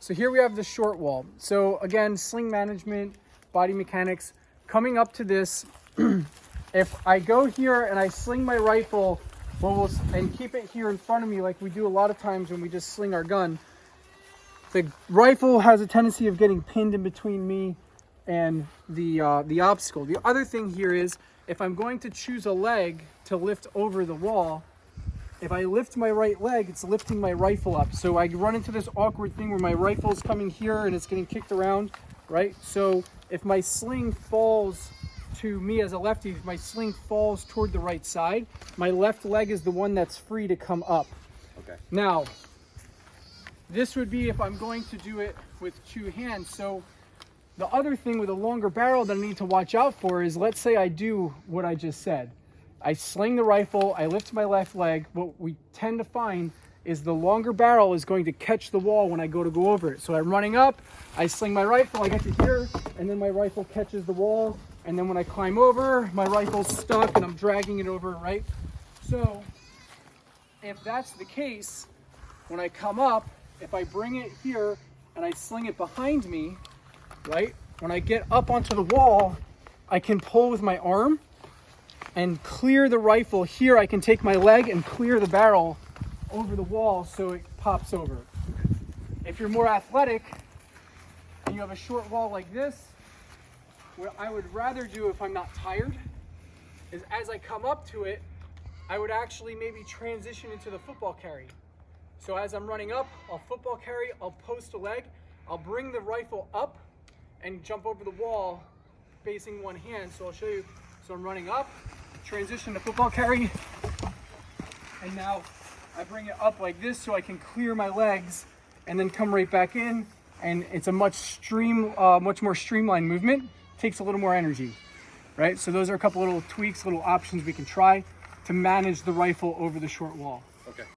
So here we have the short wall. So again, sling management, body mechanics. Coming up to this, if I go here and I sling my rifle and keep it here in front of me like we do a lot of times when we just sling our gun, the rifle has a tendency of getting pinned in between me and the obstacle. The other thing here is, if I'm going to choose a leg to lift over the wall, if I lift my right leg, it's lifting my rifle up. So I run into this awkward thing where my rifle's coming here and it's getting kicked around, right? So if my sling falls to me as a lefty, if my sling falls toward the right side, my left leg is the one that's free to come up. Okay. Now, this would be if I'm going to do it with two hands. So the other thing with a longer barrel that I need to watch out for is, let's say I do what I just said. I sling the rifle, I lift my left leg. What we tend to find is the longer barrel is going to catch the wall when I go over it. So I'm running up, I sling my rifle, I get to here, and then my rifle catches the wall. And then when I climb over, my rifle's stuck and I'm dragging it over, right? So if that's the case, when I come up, if I bring it here and I sling it behind me, right? When I get up onto the wall, I can pull with my arm and clear the rifle. Here I can take my leg and clear the barrel over the wall so it pops over. If you're more athletic and you have a short wall like this, what I would rather do if I'm not tired is, as I come up to it, I would actually maybe transition into the football carry. So as I'm running up, I'll football carry, I'll post a leg, I'll bring the rifle up and jump over the wall facing one hand. So I'll show you. So I'm running up, transition to football carry, and now I bring it up like this so I can clear my legs and then come right back in. And it's a much more streamlined movement. Takes a little more energy, right? So those are a couple little tweaks, little options we can try to manage the rifle over the short wall. Okay.